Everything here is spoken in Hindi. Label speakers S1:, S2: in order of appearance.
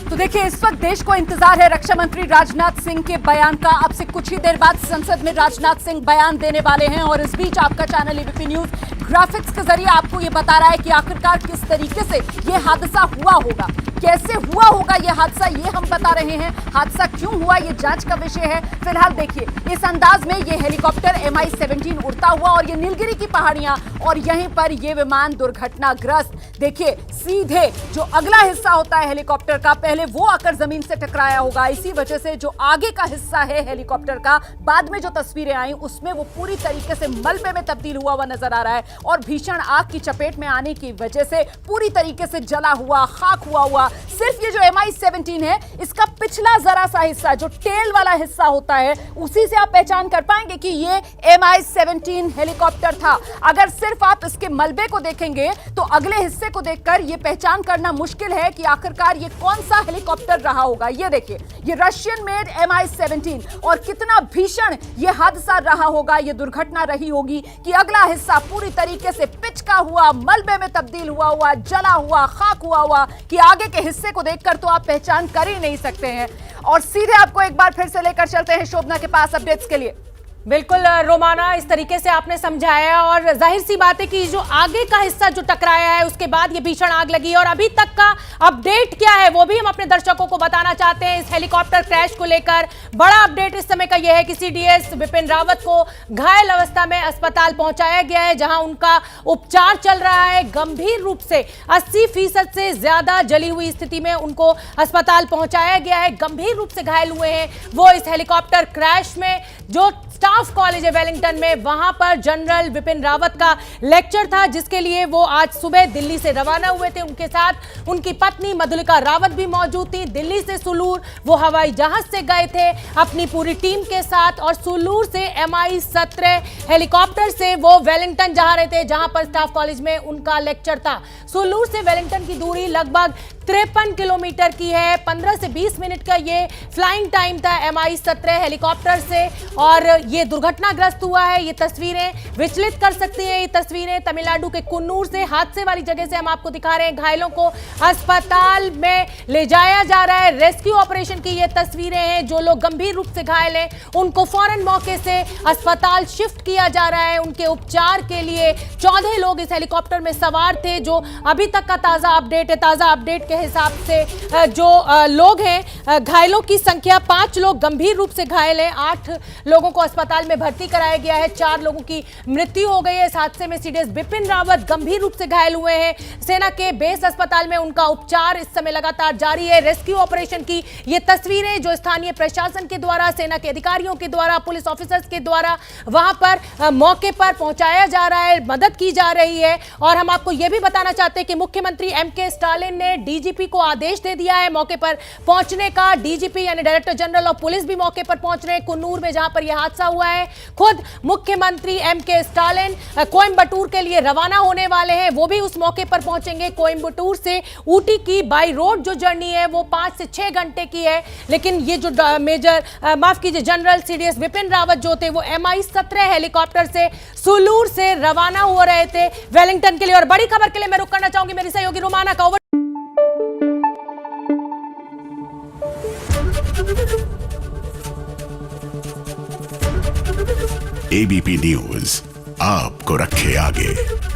S1: तो देखिए, इस वक्त देश को इंतजार है रक्षा मंत्री राजनाथ सिंह के बयान का। अब से कुछ ही देर बाद संसद में राजनाथ सिंह बयान देने वाले हैं और इस बीच आपका चैनल एबीपी न्यूज ग्राफिक्स के जरिए आपको ये बता रहा है कि आखिरकार किस तरीके से ये हादसा हुआ होगा, कैसे हुआ होगा ये हादसा, ये हम बता रहे हैं। हादसा क्यों हुआ ये जांच का विषय है। फिलहाल देखिए, इस अंदाज में ये हेलीकॉप्टर MI-17 उड़ता हुआ और ये नीलगिरी की पहाड़ियां और यहीं पर ये विमान दुर्घटनाग्रस्त। देखिए, सीधे जो अगला हिस्सा होता है हेलीकॉप्टर का, पहले वो आकर जमीन से टकराया होगा। इसी वजह से जो आगे का हिस्सा है हेलीकॉप्टर का, बाद में जो तस्वीरें आई उसमें वो पूरी तरीके से मलबे में तब्दील हुआ नजर आ रहा है और भीषण आग की चपेट में आने की वजह से पूरी तरीके से जला हुआ, खाक हुआ। सिर्फ ये जो MI-17 है, इसका पिछला जरा सा हिस्सा, जो टेल वाला हिस्सा होता है, उसी से आप पहचान कर पाएंगे कि ये MI-17 हेलीकॉप्टर था। अगर सिर्फ आप इसके मलबे को देखेंगे तो अगले हिस्से को देखकर ये पहचान करना मुश्किल है कि आखिरकार ये कौन सा हेलीकॉप्टर रहा होगा। ये देखिए, ये रशियन मेड MI-17 और कितना भीषण ये हादसा रहा होगा, ये दुर्घटना रही होगी कि अगला हिस्सा पूरी तरीके से पिचका हुआ, मलबे में तब्दील हुआ, जला हुआ, खाक हुआ कि आगे के हिस्से को देखकर तो आप पहचान कर ही नहीं सकते हैं। और सीधे आपको एक बार फिर से लेकर चलते हैं शोभना के पास अपडेट्स के लिए।
S2: बिल्कुल रोमाना, इस तरीके से आपने समझाया और जाहिर सी बात है कि जो आगे का हिस्सा जो टकराया है उसके बाद ये भीषण आग लगी और अभी तक का अपडेट क्या है वो भी हम अपने दर्शकों को बताना चाहते हैं। इस हेलीकॉप्टर क्रैश को लेकर बड़ा अपडेट इस समय का यह है कि CDS विपिन रावत को घायल अवस्था में अस्पताल पहुंचाया गया है, जहां उनका उपचार चल रहा है। गंभीर रूप से 80% से ज्यादा जली हुई स्थिति में उनको अस्पताल पहुंचाया गया है। गंभीर रूप से घायल हुए हैं वो इस हेलीकॉप्टर क्रैश में। जो स्टाफ कॉलेज है वेलिंगटन में, वहां पर जनरल विपिन रावत का लेक्चर था जिसके लिए वो आज सुबह दिल्ली से रवाना हुए थे। उनके साथ उनकी पत्नी मधुलिका रावत भी मौजूद थी। दिल्ली से सुलूर वो हवाई जहाज से गए थे अपनी पूरी टीम के साथ और सुलूर से MI-17 हेलीकॉप्टर से वो वेलिंगटन जा रहे थे, जहां पर स्टाफ कॉलेज में उनका लेक्चर था। सुलूर से वेलिंगटन की दूरी लगभग 53 किलोमीटर की है। 15 से 20 मिनट का ये फ्लाइंग टाइम था MI-17 हेलीकॉप्टर से और ये दुर्घटनाग्रस्त हुआ है। ये तस्वीरें विचलित कर सकती हैं। ये तस्वीरें तमिलनाडु के कुन्नूर से, हादसे वाली जगह से हम आपको दिखा रहे हैं। घायलों को अस्पताल में ले जाया जा रहा है। रेस्क्यू ऑपरेशन की ये तस्वीरें हैं। जो लोग गंभीर रूप से घायल हैं उनको फौरन मौके से अस्पताल शिफ्ट किया जा रहा है उनके उपचार के लिए। 14 लोग इस हेलीकॉप्टर में सवार थे, जो अभी तक का ताजा अपडेट है। ताजा अपडेट के हिसाब से जो लोग हैं, घायलों की संख्या 5 लोग गंभीर रूप से घायल हैं। 8 लोगों को अस्पताल में भर्ती कराया गया है। 4 लोगों की मृत्यु हो गई है। इस हादसे में CDS विपिन रावत गंभीर रूप से घायल हुए हैं। सेना के बेस अस्पताल में उनका उपचार इस समय लगातार जारी है। रेस्क्यू ऑपरेशन की ये तस्वीरें जो स्थानीय प्रशासन के द्वारा, सेना के अधिकारियों के द्वारा, पुलिस ऑफिसर्स के द्वारा वहां पर मौके पर पहुंचाया जा रहा है, मदद की जा रही है। और हम आपको यह भी बताना चाहते हैं कि मुख्यमंत्री MK स्टालिन ने DGP को आदेश दे दिया है मौके पर पहुंचने का। DGP यानी डायरेक्टर जनरल ऑफ पुलिस भी मौके पर पहुंच रहे हैं कुन्नूर में, जहां पर यह हादसा हुआ है। खुद मुख्यमंत्री MK स्टालिन कोयम्बटूर के लिए रवाना होने वाले हैं, वो भी उस मौके पर पहुंचेंगे। कोयम्बटूर से ऊटी की बाई रोड जो जर्नी है वो 5 से 6 घंटे की है। लेकिन ये जो जनरल CDS विपिन रावत जो थे वो MI-17 हेलीकॉप्टर से सुलूर से रवाना हो रहे थे वेलिंगटन के लिए। और बड़ी खबर के लिए मैं रुक करना चाहूंगी मेरी सहयोगी रोमाना का। ओवर।
S3: ABP न्यूज आपको रखे आगे।